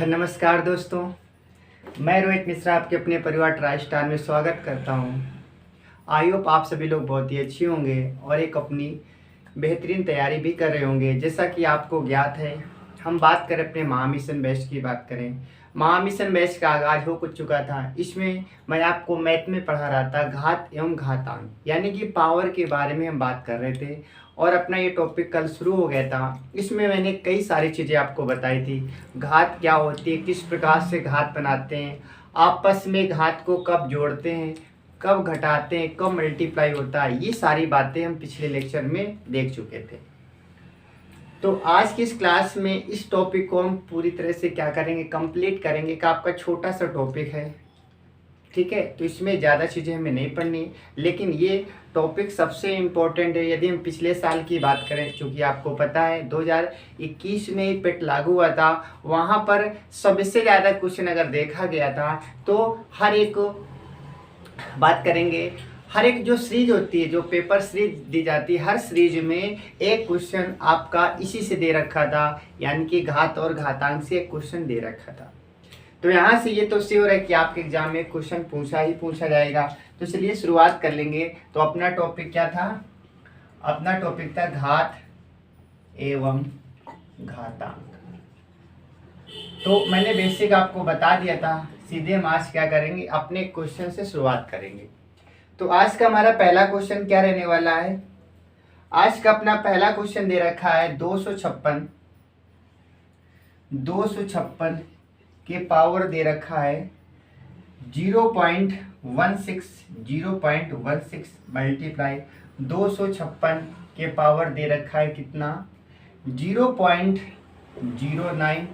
नमस्कार दोस्तों, मैं रोहित मिश्रा आपके अपने परिवार ट्राई स्टार में स्वागत करता हूं। आई होप आप सभी लोग बहुत ही अच्छे होंगे और एक अपनी बेहतरीन तैयारी भी कर रहे होंगे। जैसा कि आपको ज्ञात है, हम बात करें अपने महामिशन बैच की बात करें। महामिशन बैच का आगाज हो चुका था। इसमें मैं आपको मैथ में पढ़ा रहा था घात एवं घातांक, यानी कि पावर के बारे में हम बात कर रहे थे और अपना ये टॉपिक कल शुरू हो गया था। इसमें मैंने कई सारी चीज़ें आपको बताई थी। घात क्या होती है, किस प्रकार से घात बनाते हैं, आपस में घात को कब जोड़ते हैं, कब घटाते हैं, कब मल्टीप्लाई होता है, ये सारी बातें हम पिछले लेक्चर में देख चुके थे। तो आज की इस क्लास में इस टॉपिक को हम पूरी तरह से क्या करेंगे, कंप्लीट करेंगे। कि आपका छोटा सा टॉपिक है, ठीक है, तो इसमें ज़्यादा चीज़ें हमें नहीं पढ़नी, लेकिन ये टॉपिक सबसे इम्पोर्टेंट है। यदि हम पिछले साल की बात करें, चूँकि आपको पता है 2021 में ही पेट लागू हुआ था, वहाँ पर सबसे ज़्यादा क्वेश्चन अगर देखा गया था तो हर एक बात करेंगे, हर एक जो सीरीज होती है, जो पेपर सीरीज दी जाती है, हर सीरीज में एक क्वेश्चन आपका इसी से दे रखा था, यानी कि घात और घातांक से एक क्वेश्चन दे रखा था। तो यहाँ से ये तो श्योर है कि आपके एग्जाम में क्वेश्चन पूछा ही पूछा जाएगा। तो चलिए शुरुआत कर लेंगे। तो अपना टॉपिक क्या था? अपना टॉपिक था घात एवं घातांक। तो मैंने बेसिक आपको बता दिया था। सीधे हम आज क्या करेंगे, अपने क्वेश्चन से शुरुआत करेंगे। तो आज का हमारा पहला क्वेश्चन क्या रहने वाला है? आज का अपना पहला क्वेश्चन दे रखा है 256 के पावर दे रखा है 0.16 मल्टीप्लाई 256 के पावर दे रखा है कितना, 0.09,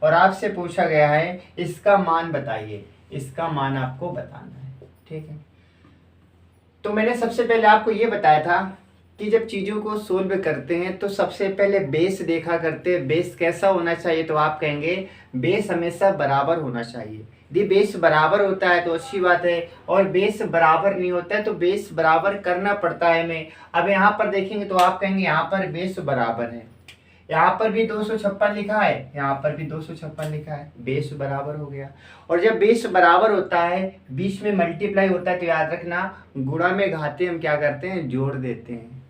और आपसे पूछा गया है इसका मान बताइए। इसका मान आपको बताना है, ठीक है। तो मैंने सबसे पहले आपको ये बताया था कि जब चीज़ों को सोल्व करते हैं तो सबसे पहले बेस देखा करते हैं। बेस कैसा होना चाहिए? तो आप कहेंगे बेस हमेशा बराबर होना चाहिए। यदि बेस बराबर होता है तो अच्छी बात है, और बेस बराबर नहीं होता है तो बेस बराबर करना पड़ता है हमें। अब यहाँ पर देखेंगे तो आप कहेंगे यहाँ पर बेस बराबर है, यहाँ पर भी 256 लिखा है, यहाँ पर भी 256 लिखा है, बेस बराबर हो गया। और जब बेस बराबर होता है, बीच में मल्टीप्लाई होता है, तो याद रखना गुणा में घाते हम क्या करते हैं, जोड़ देते हैं।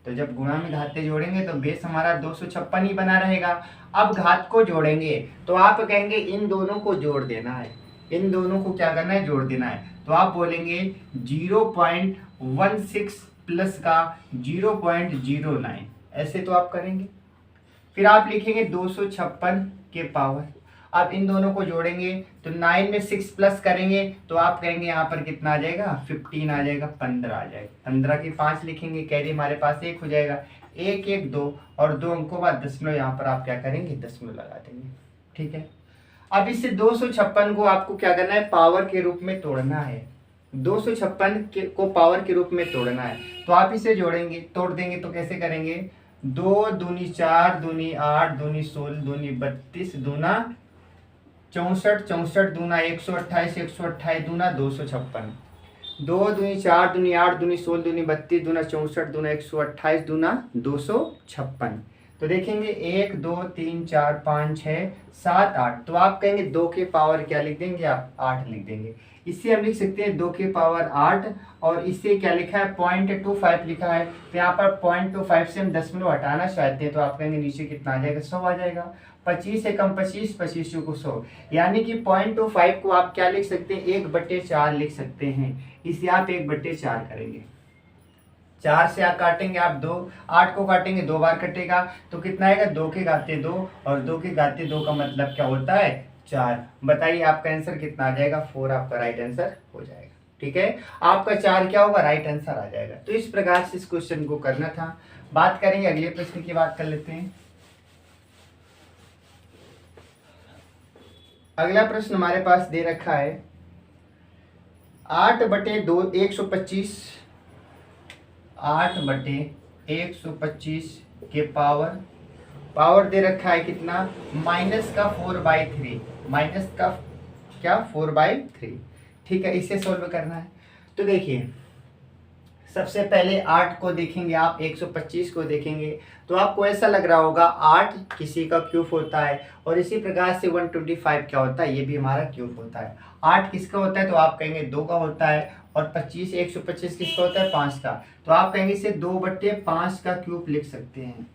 तो जब गुणा में घाते जोड़ेंगे तो बेस हमारा 256 ही बना रहेगा। अब घात को जोड़ेंगे तो आप कहेंगे इन दोनों को जोड़ देना है, इन दोनों को क्या करना है, जोड़ देना है। तो आप बोलेंगे 0.16 प्लस का 0.09, ऐसे तो आप करेंगे। फिर आप लिखेंगे 256 के पावर। अब इन दोनों को जोड़ेंगे तो 9 में 6 प्लस करेंगे तो आप कहेंगे यहाँ पर कितना आ जाएगा, 15 आ जाएगा, 15 आ जाएगा। 15 की 5 लिखेंगे, कैरी हमारे पास 1 हो जाएगा, 1 1 2, और 2 अंकों बाद दशमलव, यहाँ पर आप क्या करेंगे, दशमलव लगा देंगे, ठीक है। अब इससे 256 को आपको क्या करना है, पावर के रूप में तोड़ना है। 256 को पावर के रूप में तोड़ना है। तो आप इसे जोड़ेंगे, तोड़ देंगे तो कैसे करेंगे, 2 दूनी 4 दूनी 8 दूनी 16 दूनी 32 दूना 64 64 दूना 128 128 दूना 256, 2 दूनी 4 दूनी 8 दूनी 16 दूनी 32 दूना 64 दूना 128 दूना 256। तो देखेंगे 1 2 3 4 5 6 7 8, तो आप कहेंगे 2 के पावर क्या लिख देंगे, आप 8 लिख देंगे। इससे हम लिख सकते हैं 2 के पावर 8, और इससे क्या लिखा है, 0.25 लिखा है। तो यहाँ पर 0.25 से हम दशमलव हटाना चाहते हैं, तो आप कहेंगे नीचे कितना आ जाएगा, 100 आ जाएगा। 25 से कम 25, 25 को 100, यानी कि 0.25 को आप क्या लिख सकते हैं, 1/4 लिख सकते हैं। इसे आप 1/4 करेंगे। 4 से आप काटेंगे, आप 2, 8 को काटेंगे, 2 बार कटेगा, तो कितना आएगा, 2 के घाते 2, और 2 के घाते 2 का मतलब क्या होता है, 4। बताइए आपका आंसर कितना आ जाएगा, 4 आपका राइट आंसर हो जाएगा, ठीक है। आपका 4 क्या होगा, राइट आंसर आ जाएगा। तो इस प्रकार से इस क्वेश्चन को करना था। बात करेंगे अगले प्रश्न की, बात कर लेते हैं। अगला प्रश्न हमारे पास दे रखा है 8/2 125, 8/125 के पावर दे रखा है कितना, -4/3, माइनस का क्या, 4/3, ठीक है। इसे सोल्व करना है। तो देखिए सबसे पहले 8 को देखेंगे आप, 125 को देखेंगे तो आपको ऐसा लग रहा होगा 8 किसी का क्यूब होता है, और इसी प्रकार से 125 क्या होता है, ये भी हमारा क्यूब होता है। 8 किसका होता है तो आप कहेंगे 2 का होता है, और 125 किसका होता है 5 का, तो आप कहेंगे इसे 2/5 का क्यूब लिख सकते हैं।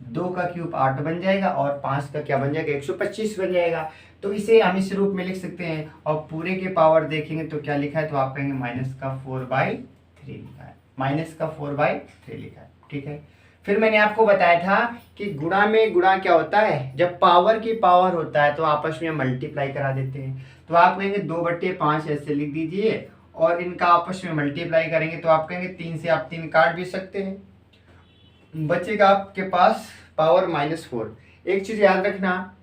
2 का क्यूब 8 बन जाएगा और 5 का क्या बन जाएगा 125 बन जाएगा। तो इसे हम इस रूप में लिख सकते हैं, और पूरे के पावर देखेंगे तो क्या लिखा है, तो आप कहेंगे -4/3 लिखा है, -4/3 लिखा है। ठीक है, फिर मैंने आपको बताया था कि गुणा में गुणा क्या होता है, जब पावर की पावर होता है तो आपस में मल्टीप्लाई करा देते हैं। तो आप कहेंगे 2/5 ऐसे लिख दीजिए, और इनका आपस में मल्टीप्लाई करेंगे तो आप कहेंगे 3 से आप 3 काट भी सकते हैं, बचेगा आपके पास पावर -4। एक चीज याद रखना,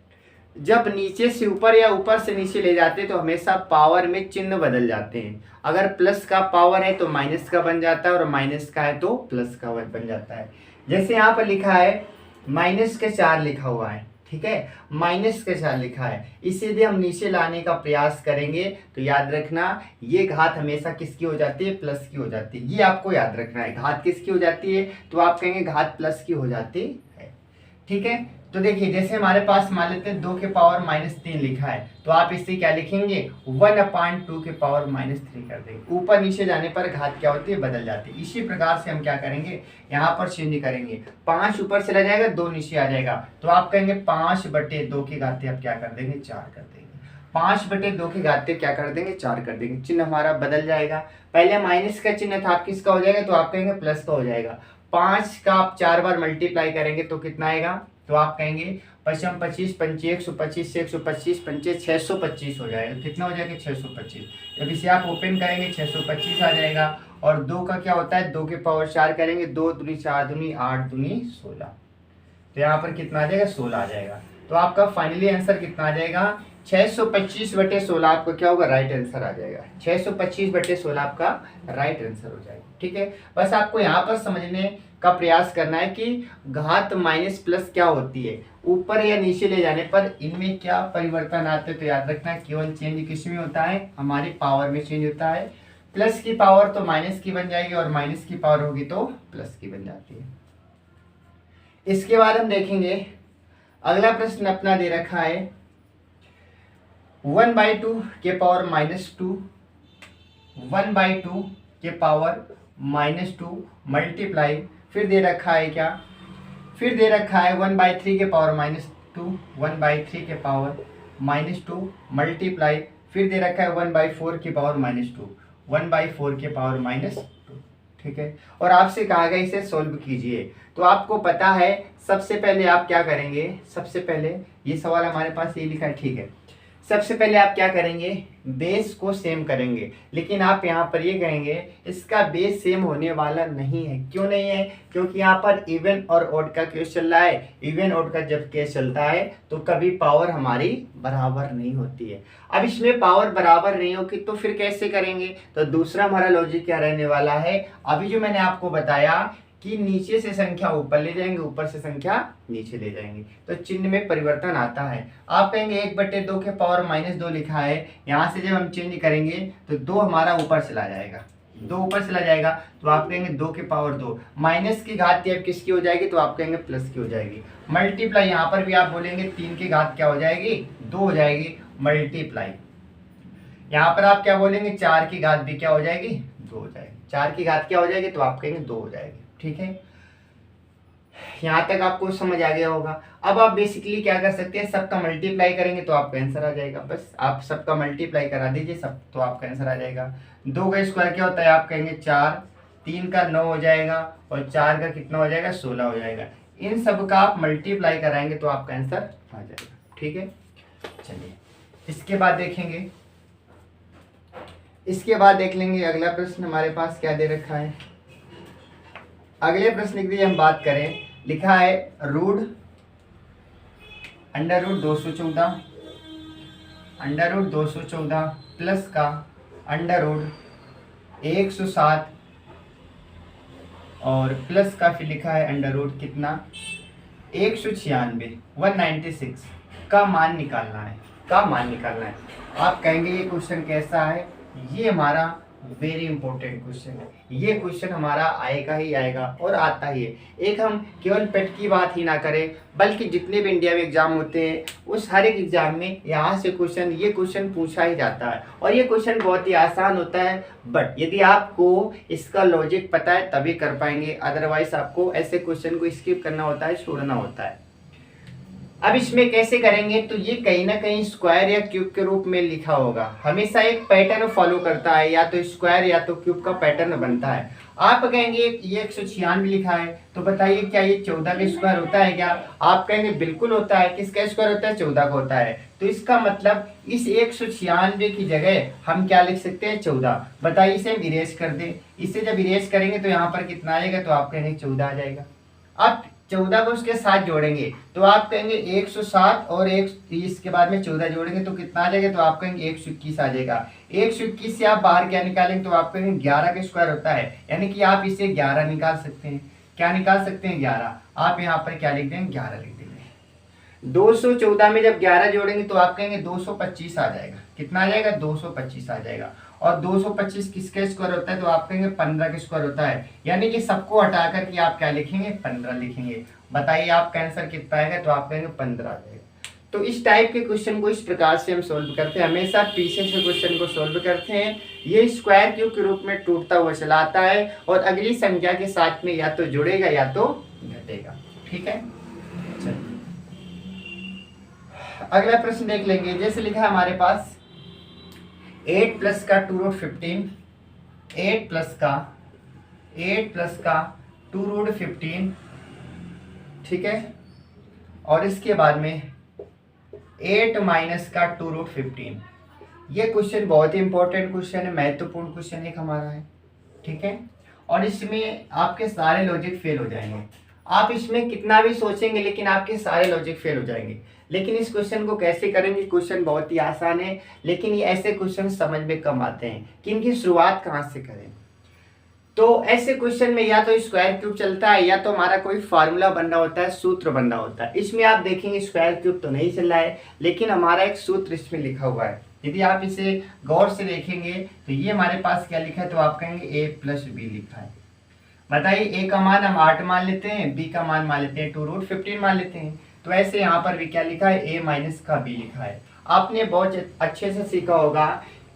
जब नीचे से ऊपर या ऊपर से नीचे ले जाते हैं तो हमेशा पावर में चिन्ह बदल जाते हैं। अगर प्लस का पावर है तो माइनस का बन जाता है, और माइनस का है तो प्लस का बन जाता है। जैसे यहाँ पर लिखा है -4 लिखा हुआ है, ठीक है, -4 लिखा है, इसे यदि हम नीचे लाने का प्रयास करेंगे तो याद रखना ये घात हमेशा किसकी हो जाती है, प्लस की हो जाती है। ये आपको याद रखना है, घात किसकी हो जाती है, तो आप कहेंगे घात प्लस की हो जाती है। ठीक है, तो देखिए जैसे हमारे पास मान लेते हैं 2 के पावर -3 लिखा है, तो आप इससे क्या लिखेंगे 1/2 के पावर -3 कर देंगे। ऊपर नीचे जाने पर घात क्या होती है, बदल जाती है। इसी प्रकार से हम क्या करेंगे, यहाँ पर चेंज करेंगे, 5 ऊपर चला जाएगा, 2 नीचे आ जाएगा, तो आप कहेंगे 5/2 की घाते आप क्या कर देंगे, 4 कर देंगे। 5/2 की घाते क्या कर देंगे, 4 कर देंगे। चिन्ह हमारा बदल जाएगा, पहले माइनस का चिन्ह था, आप किसका हो जाएगा, तो आप कहेंगे प्लस का हो जाएगा। 5 का आप 4 बार मल्टीप्लाई करेंगे तो कितना आएगा, तो आप कहेंगे 55 25 125 से 125 पंचे 625 हो जाएगा। कितना हो जाएगा 625। जब इसे आप ओपन करेंगे 625 आ जाएगा, और 2 का क्या होता है 2 के पावर 4 करेंगे, 2 दूनी 4 दूनी 8 दूनी 16, तो यहाँ पर कितना आ जाएगा 16 आ जाएगा। तो आपका फाइनली आंसर कितना आ जाएगा 625/16 आपका क्या होगा, राइट आंसर आ जाएगा। 625/16 आपका राइट आंसर हो जाएगा। ठीक है, बस आपको यहाँ पर समझने का प्रयास करना है कि घात माइनस प्लस क्या होती है, ऊपर या नीचे ले जाने पर इनमें क्या परिवर्तन आते हैं। तो याद रखना केवल चेंज किस में होता है, हमारी पावर में चेंज होता है। प्लस की पावर तो माइनस की बन जाएगी, और माइनस की पावर होगी तो प्लस की बन जाती है। इसके बाद हम देखेंगे अगला प्रश्न अपना दे रखा है 1/2 के पावर -2, 1/2 के पावर -2 मल्टीप्लाई, फिर दे रखा है क्या, फिर दे रखा है 1/3 के पावर -2, 1/3 के पावर -2 मल्टीप्लाई, फिर दे रखा है 1/4 की पावर -2, 1/4 के पावर -2। ठीक है, और आपसे कहा गया इसे सोल्व कीजिए। तो आपको पता है सबसे पहले आप क्या करेंगे, सबसे पहले ये सवाल हमारे पास ये लिखा है, ठीक है, सबसे पहले आप क्या करेंगे, बेस को सेम करेंगे। लेकिन आप यहाँ पर ये कहेंगे इसका बेस सेम होने वाला नहीं है। क्यों नहीं है, क्योंकि यहाँ पर इवन और ऑड का केस चल रहा है। इवन ऑड का जब केस चलता है तो कभी पावर हमारी बराबर नहीं होती है। अब इसमें पावर बराबर नहीं होगी तो फिर कैसे करेंगे, तो दूसरा हमारा लॉजिक क्या रहने वाला है, अभी जो मैंने आपको बताया कि नीचे से संख्या ऊपर ले जाएंगे, ऊपर से संख्या नीचे ले जाएंगे, तो चिन्ह में परिवर्तन आता है। आप कहेंगे 1/2 के पावर -2 लिखा है, यहाँ से जब हम चेंज करेंगे तो 2 हमारा ऊपर चला जाएगा, 2 ऊपर चला जाएगा, तो आप कहेंगे 2 के पावर 2, माइनस की घात अब किसकी हो जाएगी, तो आप कहेंगे प्लस की हो जाएगी। मल्टीप्लाई यहाँ पर भी आप बोलेंगे 3 की घात क्या हो जाएगी, 2 हो जाएगी, मल्टीप्लाई यहाँ पर आप क्या बोलेंगे 4 की घात भी क्या हो जाएगी, 2 हो जाएगी। 4 की घात क्या हो जाएगी, तो आप कहेंगे 2 हो जाएगी। ठीक है, यहाँ तक आपको समझ आ गया होगा। अब आप बेसिकली क्या कर सकते हैं, सबका मल्टीप्लाई करेंगे तो आपका आंसर आ जाएगा। बस आप सबका मल्टीप्लाई करा दीजिए सब, तो आपका आंसर आ जाएगा। 2 का स्क्वायर क्या होता है, आप कहेंगे 4, 3 का 9 हो जाएगा, और 4 का कितना हो जाएगा, 16 हो जाएगा। इन सब का आप मल्टीप्लाई कराएंगे तो आपका आंसर आ जाएगा। ठीक है, चलिए इसके बाद देखेंगे, इसके बाद देख लेंगे अगला प्रश्न हमारे पास क्या दे रखा है। अगले प्रश्न की हम बात करें, लिखा है √214 प्लस का √107 और प्लस का फिर लिखा है √ कितना 196 का मान निकालना है, का मान निकालना है। आप कहेंगे ये क्वेश्चन कैसा है, ये हमारा वेरी इंपॉर्टेंट क्वेश्चन है ये। क्वेश्चन हमारा आएगा ही आएगा और आता ही है। एक हम केवल पेट की बात ही ना करें, बल्कि जितने भी इंडिया में एग्जाम होते हैं उस हर एक एग्जाम में यहाँ से ये क्वेश्चन पूछा ही जाता है। और ये क्वेश्चन बहुत ही आसान होता है, बट यदि आपको इसका लॉजिक पता है तभी कर पाएंगे, अदरवाइज आपको ऐसे क्वेश्चन को स्किप करना होता है, छोड़ना होता है। अब इसमें कैसे करेंगे, तो ये कहीं ना कहीं स्क्वायर या क्यूब के रूप में लिखा होगा। हमेशा एक पैटर्न फॉलो करता है, या तो स्क्वायर या तो क्यूब का पैटर्न बनता है। आप कहेंगे ये 196 लिखा है, तो बताइए क्या ये 14 का स्क्वायर होता है क्या? आप कहेंगे बिल्कुल होता है। किसका स्क्वायर होता है? 14 का होता है। तो इसका मतलब इस 196 की जगह हम क्या लिख सकते हैं? 14। बताइए इसे हम इरेज कर दें। इसे जब इरेज करेंगे तो यहाँ पर कितना आएगा? तो आप कहेंगे 14 आ जाएगा। अब 14 को उसके साथ जोड़ेंगे तो आप कहेंगे 107 और 130 के बाद में 14 जोड़ेंगे तो कितना आ जाएगा? तो आप कहेंगे 121 आ जाएगा। 121 से आप बाहर क्या निकालेंगे? तो आप कहेंगे 11 का स्क्वायर होता है, यानी कि आप इसे 11 निकाल सकते हैं। क्या निकाल सकते हैं? 11। आप यहाँ पर क्या लिख देंगे? 11 लिख देंगे। 214 में जब 11 जोड़ेंगे तो आप कहेंगे 225 आ जाएगा। कितना आ जाएगा? 225 आ जाएगा। और 225 किसका स्क्वायर होता है? तो आप कहेंगे 15 का स्क्वायर होता है, यानी कि सबको हटा करके आप क्या लिखेंगे? 15 लिखेंगे। बताइए आपका आंसर कितना आएगा? तो आप कहेंगे 15 आ जाएगा। तो इस टाइप के क्वेश्चन को इस प्रकार से हम सोल्व करते हैं, हमेशा पीछे से क्वेश्चन को सोल्व करते हैं। ये स्क्वायर क्यूब के रूप में टूटता हुआ चला आता है और अगली संख्या के साथ में या तो जुड़ेगा या तो घटेगा। ठीक है, चलिए अगला प्रश्न देख लेंगे। जैसे लिखा है हमारे पास 8 प्लस का 2 रूट 15, 8 प्लस का 2 रूट 15, ठीक है, और इसके बाद में 8 माइनस का 2 रूट 15। ये क्वेश्चन बहुत ही इंपॉर्टेंट क्वेश्चन है, महत्वपूर्ण क्वेश्चन एक हमारा है। ठीक है, और इसमें आपके सारे लॉजिक फेल हो जाएंगे। आप इसमें कितना भी सोचेंगे लेकिन आपके सारे लॉजिक फेल हो जाएंगे। लेकिन इस क्वेश्चन को कैसे करेंगे? क्वेश्चन बहुत ही आसान है, लेकिन ये ऐसे क्वेश्चन समझ में कम आते हैं कि इनकी शुरुआत कहाँ से करें। तो ऐसे क्वेश्चन में या तो स्क्वायर क्यूब चलता है या तो हमारा कोई फार्मूला बनना होता है, सूत्र बनना होता है। इसमें आप देखेंगे स्क्वायर क्यूब तो नहीं चल रहा है, लेकिन हमारा एक सूत्र इसमें लिखा हुआ है। यदि आप इसे गौर से देखेंगे तो ये हमारे पास क्या लिखा है? तो आप कहेंगे a प्लस बी लिखा है। बताइए a का मान हम 8 मान लेते हैं, b का मान लेते हैं 2 रूट 15 मान लेते हैं। तो ऐसे यहाँ पर भी क्या लिखा है? a माइनस का b लिखा है। आपने बहुत अच्छे से सीखा होगा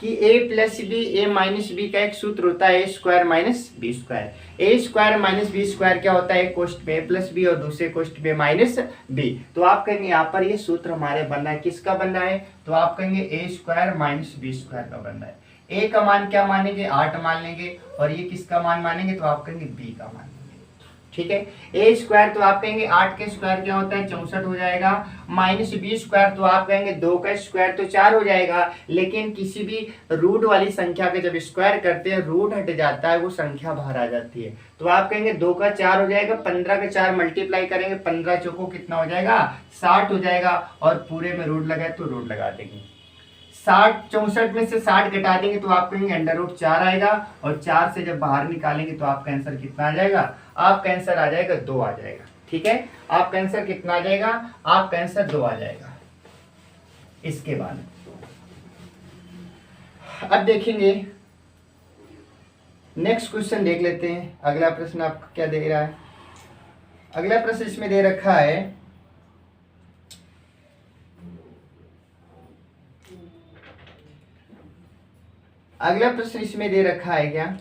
कि a plus b, a minus b का एक सूत्र होता है a square minus b square. a square minus b square क्या होता है? एक कोष्ठ में a प्लस बी और दूसरे कोष्ठ में माइनस बी। तो आप कहेंगे यहाँ पर ये सूत्र हमारे बनना है, किसका बनना है? तो आप कहेंगे a square minus b square का बनना है। a का मान क्या मानेंगे? 8 मान लेंगे, और ये किसका मान मानेंगे? तो आप कहेंगे b का मान। ठीक है, a स्क्वायर तो आप कहेंगे 8 के स्क्वायर क्या होता है? 64 हो जाएगा। माइनस बी स्क्वायर तो आप कहेंगे 2 का स्क्वायर तो 4 हो जाएगा। लेकिन किसी भी रूट वाली संख्या के जब स्क्वायर करते हैं रूट हट जाता है, वो संख्या बाहर आ जाती है। तो आप कहेंगे 2 का 4 हो जाएगा, 15 का 4 मल्टीप्लाई करेंगे, 15 चौको कितना हो जाएगा? 60 हो जाएगा। और पूरे में रूट लगाए तो रूट लगा देंगे। 64 में से 60 घटा देंगे तो आप कहेंगे अंडर रूट 4 आएगा, और 4 से जब बाहर निकालेंगे तो आपका आंसर कितना आ जाएगा? आपका आंसर आ जाएगा 2 आ जाएगा। ठीक है, आपका आंसर कितना आ जाएगा? आपका आंसर 2 आ जाएगा। इसके बाद अब देखेंगे नेक्स्ट क्वेश्चन देख लेते हैं। अगला प्रश्न आपको क्या दे रहा है? अगला प्रश्न इसमें दे रखा है क्या?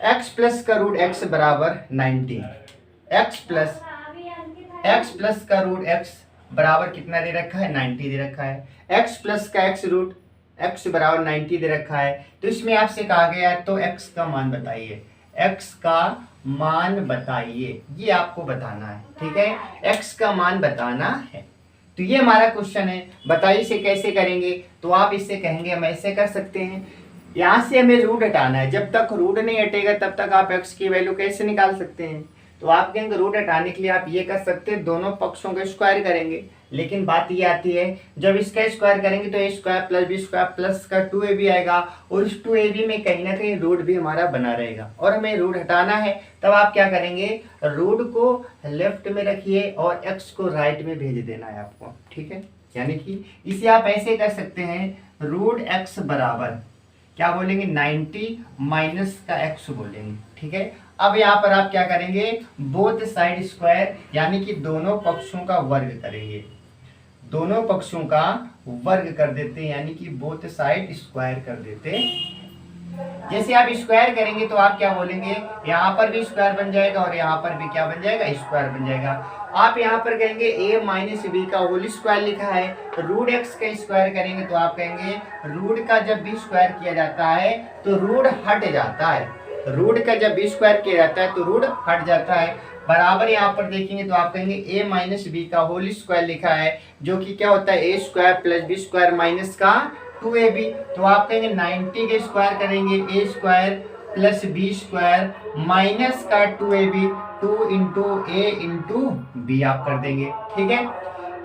x प्लस का रूट x बराबर 90। x प्लस का रूट x बराबर कितना दे रखा है? 90 दे रखा है। x प्लस का x रूट x बराबर 90 दे रखा है। तो इसमें आपसे कहा गया है तो x का मान बताइए। x का मान बताइए, ये आपको बताना है। ठीक है, x का मान बताना है। तो ये हमारा क्वेश्चन है। बताइए इसे कैसे करेंगे? तो आप इससे कहेंगे हम ऐसे कर सकते हैं, यहाँ से हमें रूट हटाना है। जब तक रूट नहीं हटेगा तब तक आप x की वैल्यू कैसे निकाल सकते हैं? तो आप कहेंगे रूट हटाने के लिए आप ये कर सकते हैं, दोनों पक्षों का स्क्वायर करेंगे। लेकिन बात ये आती है जब इसका स्क्वायर करेंगे तो a square plus b square plus का 2ab आएगा, और इस 2ab में कहीं ना कहीं रूट भी हमारा बना रहेगा, और हमें रूट हटाना है। तब आप क्या करेंगे? रूट को लेफ्ट में रखिए और x को राइट में भेज देना है आपको। ठीक है, यानी कि इसे आप ऐसे कर सकते हैं, रूट x बराबर क्या बोलेंगे 90 माइनस का x बोलेंगे। ठीक है, अब यहाँ पर आप क्या करेंगे, बोथ साइड स्क्वायर यानी कि दोनों पक्षों का वर्ग करेंगे, दोनों पक्षों का वर्ग कर देते हैं यानी कि बोथ साइड स्क्वायर कर देते हैं। जैसे आप स्क्वायर करेंगे तो आप क्या बोलेंगे, यहाँ पर भी स्क्वायर बन जाएगा और यहाँ पर भी क्या बन जाएगा, स्क्वायर बन जाएगा। आप यहाँ पर कहेंगे a माइनस बी का होल स्क्वायर लिखा है, रूट एक्स का स्क्वायर करेंगे तो आप कहेंगे रूट का जब भी स्क्वायर किया जाता है तो रूट हट जाता है, रूट का जब भी स्क्वायर किया जाता है तो रूट हट जाता है। बराबर यहाँ पर देखेंगे तो आप कहेंगे a माइनस बी का होल स्क्वायर लिखा है, जो कि क्या होता है a square plus b square minus का 2ab। तो आप कहेंगे 90 के स्क्वायर करेंगे a square plus b square minus का 2ab, 2 इंटू ए इंटू बी आप कर देंगे। ठीक है,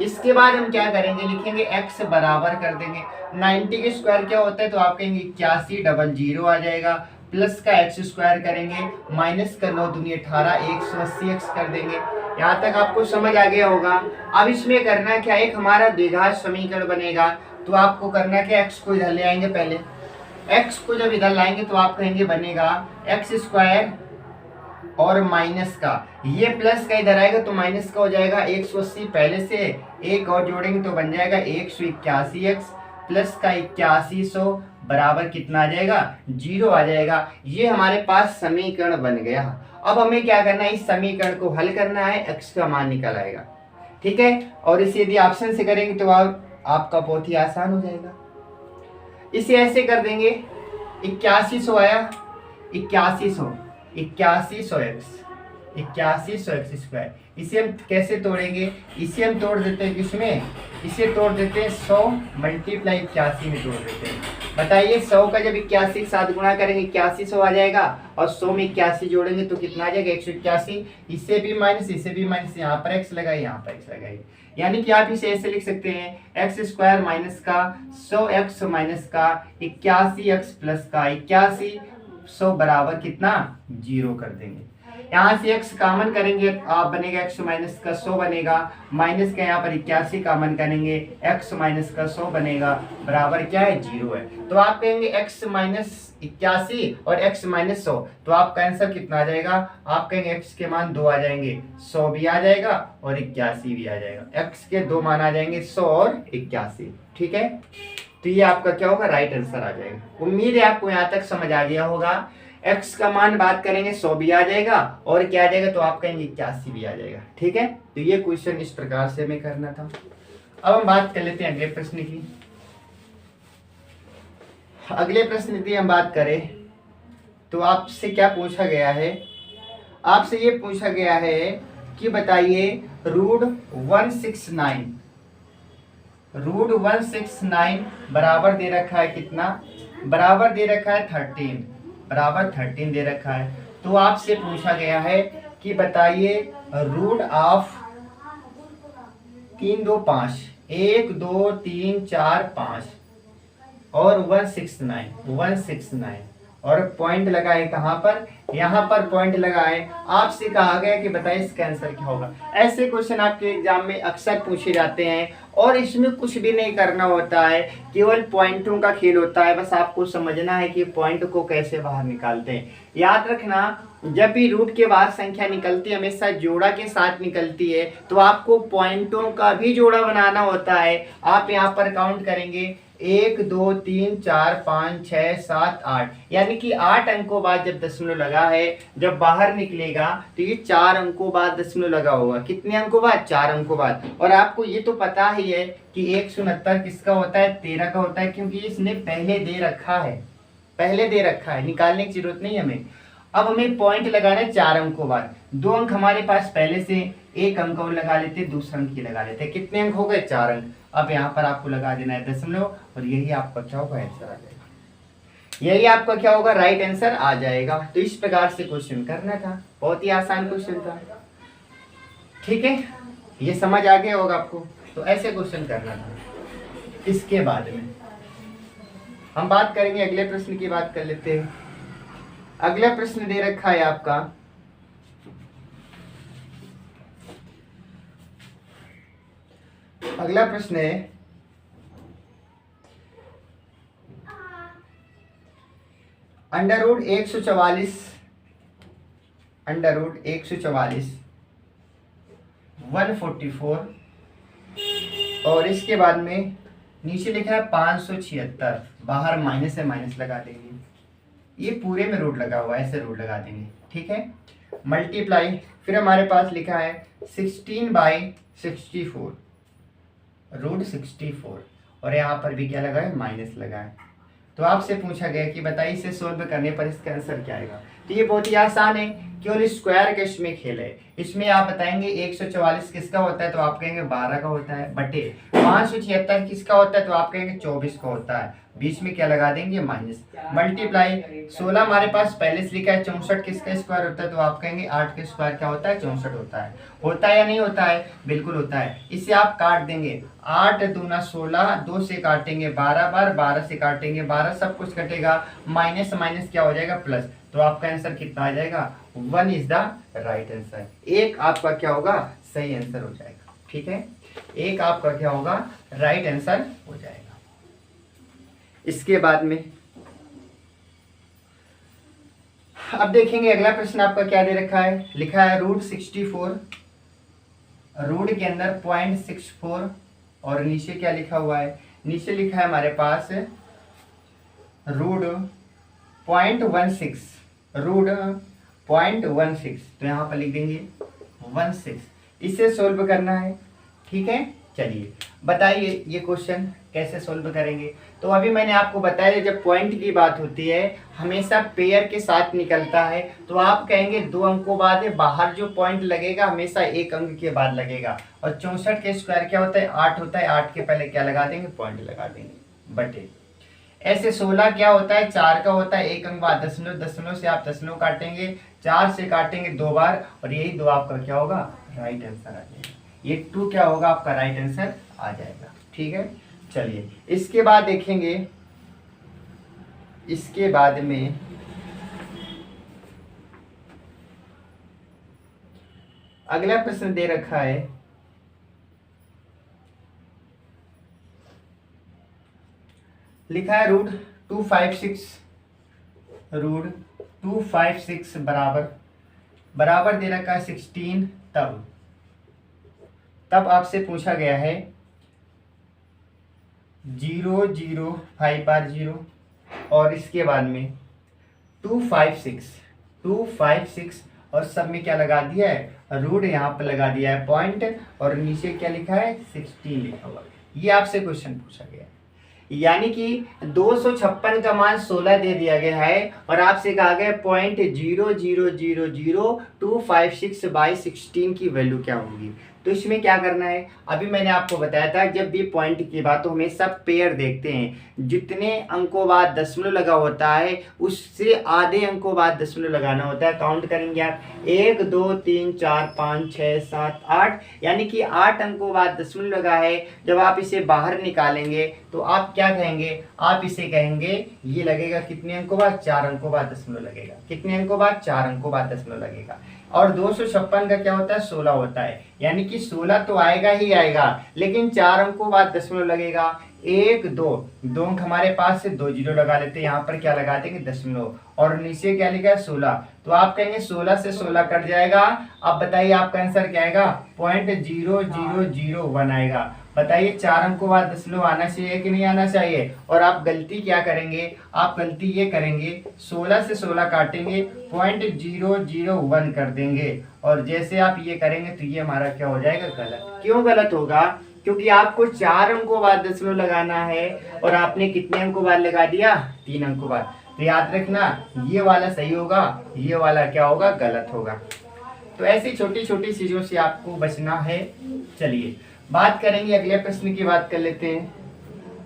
इसके बाद हम क्या करेंगे, लिखेंगे x बराबर कर देंगे 90 के स्क्वायर क्या होता है तो आप कहेंगे 81 डबल 0 आ जाएगा, प्लस का x स्क्वायर करेंगे माइनस का 9 दूनी 18 180 x कर देंगे। यहाँ तक आपको समझ आ गया होगा। अब इसमें करना क्या, एक हमारा द्विघात समीकरण बनेगा तो आपको करना क्या, x को इधर ले आएंगे, पहले x को जब इधर लाएंगे तो आप कहेंगे बनेगा x स्क्वायर और माइनस का, ये प्लस का इधर आएगा तो माइनस का हो जाएगा 180, पहले से एक और जोड़ेंगे तो बन जाएगा 181x प्लस का 8100 बराबर कितना आ जाएगा, 0 आ जाएगा। ये हमारे पास समीकरण बन गया। अब हमें क्या करना है, इस समीकरण को हल करना है, x का मान निकल आएगा। ठीक है, और इसे यदि ऑप्शन से करेंगे तो आपका बहुत ही आसान हो जाएगा। इसे ऐसे कर देंगे 8100 आया, 8100x स्क्वायर, इसे हम कैसे तोड़ेंगे, इसे हम तोड़ देते हैं किसमें, इसे तोड़ देते हैं 100 मल्टीप्लाई 81 में तोड़ देते हैं। बताइए 100 का जब 81 के साथ गुणा करेंगे 8100 आ जाएगा और 100 में 81 जोड़ेंगे तो कितना आ जाएगा 181, इसे भी माइनस इसे भी माइनस, यहाँ पर x लगाइए यहाँ पर x लगाइए, यानी कि आप इसे ऐसे लिख सकते हैं x स्क्वायर माइनस का 100x माइनस का 81x प्लस का 8100 बराबर कितना 0 कर देंगे। यहाँ से x कॉमन करेंगे आप बनेगा x माइनस का 100 बनेगा, माइनस का यहाँ पर 81 कॉमन करेंगे x माइनस का 100 बनेगा, बराबर क्या है 0 है। तो आप कहेंगे x माइनस 81 और x माइनस 100, तो आपका आंसर कितना आ जाएगा, आप कहेंगे x के मान 2 आ जाएंगे, 100 भी आ जाएगा और 81 भी आ जाएगा, x के 2 मान आ जाएंगे 100 और 81। ठीक है, तो ये आपका क्या होगा, राइट आंसर आ जाएगा। उम्मीद है आपको यहाँ तक समझ आ गया होगा। x का मान बात करेंगे 100 भी आ जाएगा और क्या आ जाएगा, तो आप कहेंगे 81 भी आ जाएगा। ठीक है, तो ये क्वेश्चन इस प्रकार से हमें करना था। अब हम बात कर लेते हैं अगले प्रश्न की। अगले प्रश्न की हम बात करें तो आपसे क्या पूछा गया है, आपसे ये पूछा गया है कि बताइए रूट 169 बराबर दे रखा है कितना, बराबर दे रखा है 13, बराबर 13 दे रखा है। तो आपसे पूछा गया है कि बताइए रूट ऑफ 3 2 5 1 2 3 4 5 और 169 और पॉइंट लगाए कहाँ पर, यहाँ पर पॉइंट लगाए। आपसे कहा गया कि बताइए इसका आंसर क्या होगा। ऐसे क्वेश्चन आपके एग्जाम में अक्सर पूछे जाते हैं और इसमें कुछ भी नहीं करना होता है, केवल पॉइंटों का खेल होता है। बस आपको समझना है कि पॉइंट को कैसे बाहर निकालते हैं। याद रखना, जब भी रूट के बाहर संख्या निकलती है हमेशा जोड़ा के साथ निकलती है, तो आपको पॉइंटों का भी जोड़ा बनाना होता है। आप यहाँ पर काउंट करेंगे 1 2 3 4 5 6 7 8, यानी कि 8 अंकों बाद जब दशमलव लगा है, जब बाहर निकलेगा तो ये 4 अंकों बाद दशमलव लगा होगा। कितने अंकों बाद, 4 अंकों बाद। और आपको ये तो पता ही है कि 169 किसका होता है, 13 का होता है, क्योंकि इसने पहले दे रखा है, निकालने की जरूरत नहीं हमें। अब हमें पॉइंट लगाना है 4 अंकों बाद। 2 अंक हमारे पास पहले से, 1 अंक और लगा लेते, दूसरा अंक ही लगा लेते। कितने अंक हो गए, 4 अंक। अब यहाँ पर आपको लगा देना है दशमलव और यही आपका क्या होगा, आंसर आ जाएगा। यही आपका क्या होगा, राइट आंसर आ जाएगा। तो इस प्रकार से क्वेश्चन करना था, बहुत ही आसान क्वेश्चन था। ठीक है, ये समझ आ गया होगा आपको। तो ऐसे क्वेश्चन करना था। इसके बाद में हम बात करेंगे, अगले प्रश्न की बात कर लेते हैं। अगला प्रश्न दे रखा है आपका, अगला प्रश्न है अंडर रूट 144, अंडर रूट 144 144, और इसके बाद में नीचे लिखा है 576, बाहर माइनस है, माइनस लगा देंगे, ये पूरे में रूट लगा हुआ है, ऐसे रूट लगा देंगे, ठीक है। मल्टीप्लाई, फिर हमारे पास लिखा है 16/64, रूट 64, और यहाँ पर भी क्या लगा है, माइनस लगा है। तो आपसे पूछा गया कि बताइए इसे सोल्व करने पर इसका आंसर क्या आएगा। तो ये बहुत ही आसान है, केवल स्क्वायर के इसमें खेल है। इसमें आप बताएंगे 144 किसका होता है, तो आप कहेंगे 12 का होता है, बटे 576 किसका होता है, तो आप कहेंगे 24 का होता है, बीच में क्या लगा देंगे, माइनस। मल्टीप्लाई 16 हमारे पास पहले से लिखा है, 64 किसका स्क्वायर होता है, तो आप कहेंगे 8 का स्क्वायर क्या होता है, 64 होता है या नहीं होता है, बिल्कुल होता है। इसे आप काट देंगे, 8 दूना 16, 2 से काटेंगे 12 बार, 12 से काटेंगे 12, सब कुछ कटेगा, माइनस माइनस क्या हो जाएगा, प्लस। तो आपका आंसर कितना आ जाएगा, 1 इज द राइट आंसर। एक आपका क्या होगा, सही आंसर हो जाएगा, ठीक है, एक आपका क्या होगा, राइट आंसर हो जाएगा। इसके बाद में अब देखेंगे अगला प्रश्न आपका क्या दे रखा है, लिखा है रूट 64, रूट के अंदर 0.64, और नीचे क्या लिखा हुआ है, नीचे लिखा है हमारे पास रूट 0.16, रूट 0.16, तो यहाँ पर लिख देंगे 16, इसे सोल्व करना है, ठीक है। चलिए बताइए ये क्वेश्चन कैसे सोल्व करेंगे। तो अभी मैंने आपको बताया जब पॉइंट की बात होती है हमेशा पेयर के साथ निकलता है, तो आप कहेंगे 2 अंकों बाद है, बाहर जो पॉइंट लगेगा हमेशा 1 अंक के बाद लगेगा, और 64 के स्क्वायर क्या होता है, 8 होता है, 8 के पहले क्या लगा देंगे, पॉइंट लगा देंगे, बटे। ऐसे 16 क्या होता है, 4 का होता है, 1 अंक बाद दशमलव, दशमलव से आप दशमलव काटेंगे, 4 से काटेंगे 2 बार, और यही 2 आपका क्या होगा, राइट आंसर आ जाएगा, ये 2 क्या होगा, आपका राइट आंसर आ जाएगा, ठीक है। चलिए इसके बाद देखेंगे, इसके बाद में अगला प्रश्न दे रखा है, लिखा है रूट 256, रूट 256 बराबर, बराबर दे रखा है 16, तब आपसे पूछा गया है 0 0 5 बार 0, और इसके बाद में 256 और सब में क्या लगा दिया है, रूट यहाँ पर लगा दिया है पॉइंट, और नीचे क्या लिखा है, 16 लिखा हुआ है। ये आपसे क्वेश्चन पूछा गया है, यानी कि 256 का मान 16 दे दिया गया है, और आपसे कहा गया 0.0000256/16 की वैल्यू क्या होगी। तो इसमें क्या करना है, अभी मैंने आपको बताया था जब भी पॉइंट की बात हो हमेशा पेयर देखते हैं, जितने अंकों बाद दशमलव लगा होता है उससे आधे अंकों बाद दशमलव लगाना होता है। काउंट करेंगे आप 1 2 3 4 5 6 7 8, यानी कि 8 अंकों बाद दशमलव लगा है। जब आप इसे बाहर निकालेंगे तो आप क्या कहेंगे, आप इसे कहेंगे ये लगेगा कितने अंकों बाद, 4 अंकों बाद दशमलव लगेगा, कितने अंकों बाद, 4 अंकों बाद दशमलव लगेगा। और 256 का क्या होता है, 16 होता है, यानी कि 16 तो आएगा ही आएगा, लेकिन 4 अंकों बाद दशमलव लगेगा। 1 2 2 अंक हमारे पास से 2 जीरो लगा लेते हैं, यहाँ पर क्या लगा देंगे, दशमलव, और नीचे क्या लिखा है, 16, तो आप कहेंगे 16 से 16 कट जाएगा। अब बताइए आपका आंसर क्या आएगा, 0.0001 आएगा। बताइए 4 अंकों बाद दशमलव आना चाहिए कि नहीं आना चाहिए। और आप गलती क्या करेंगे, आप गलती ये करेंगे 16 से 16 काटेंगे, 0.001 कर देंगे, और जैसे आप ये करेंगे तो ये हमारा क्या हो जाएगा, गलत। क्यों गलत होगा, क्योंकि आपको 4 अंकों बाद दशमलव लगाना है, और आपने कितने अंकों बाद लगा दिया, 3 अंकों बाद। तो याद रखना ये वाला सही होगा, ये वाला क्या होगा, गलत होगा। तो ऐसी छोटी छोटी चीजों से आपको बचना है। चलिए बात करेंगे, अगले प्रश्न की बात कर लेते हैं।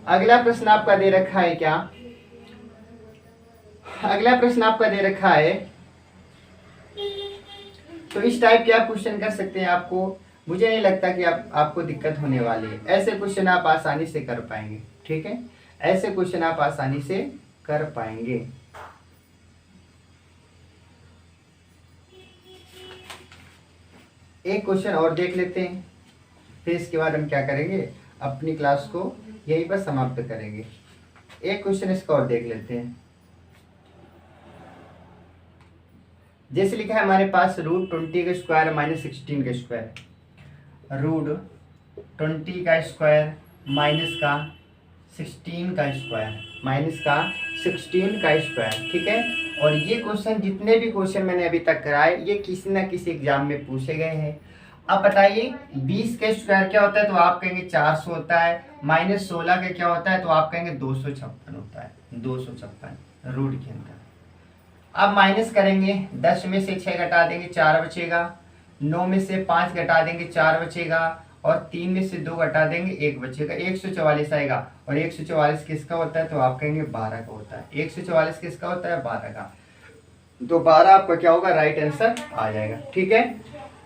अगला प्रश्न आपका दे रखा है क्या, अगला प्रश्न आपका दे रखा है, तो इस टाइप के आप क्वेश्चन कर सकते हैं। आपको, मुझे नहीं लगता कि आपको दिक्कत होने वाली है, ऐसे क्वेश्चन आप आसानी से कर पाएंगे, ठीक है, ऐसे क्वेश्चन आप आसानी से कर पाएंगे। एक क्वेश्चन और देख लेते हैं, फिर इसके बाद हम क्या करेंगे, अपनी क्लास को यहीं पर समाप्त करेंगे। एक क्वेश्चन इसका और देख लेते हैं। जैसे लिखा है हमारे पास √20 का स्क्वायर माइनस 16 का स्क्वायर, √20 का स्क्वायर माइनस का 16 का स्क्वायर, माइनस का 16 का स्क्वायर, ठीक है। और ये क्वेश्चन, जितने भी क्वेश्चन मैंने अभी तक कराए, ये किसी ना किसी एग्जाम में पूछे गए हैं। अब बताइए 20 का स्क्वायर क्या होता है, तो आप कहेंगे 400 होता है। माइनस 16 का क्या होता है, तो आप कहेंगे 256 होता है, 256 रूट के अंदर। अब माइनस करेंगे, 10 में से 6 घटा देंगे 4 बचेगा, 9 में से 5 घटा देंगे 4 बचेगा, और 3 में से 2 घटा देंगे 1 बचेगा, 144 आएगा। और 144 किसका होता है, तो आप कहेंगे 12 का होता है। 144 किसका होता है, 12 का। तो 12 आपका क्या होगा, राइट आंसर आ जाएगा, ठीक है।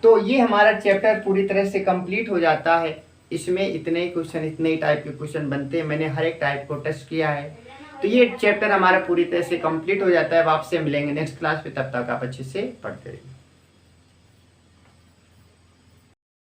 तो ये हमारा चैप्टर पूरी तरह से कंप्लीट हो जाता है। इसमें इतने ही क्वेश्चन, इतने ही टाइप के क्वेश्चन बनते हैं। मैंने हर एक टाइप को टेस्ट किया है। तो ये चैप्टर हमारा पूरी तरह से कंप्लीट हो जाता है। अब आपसे मिलेंगे नेक्स्ट क्लास पे, तब तक आप अच्छे से पढ़ते रहिए।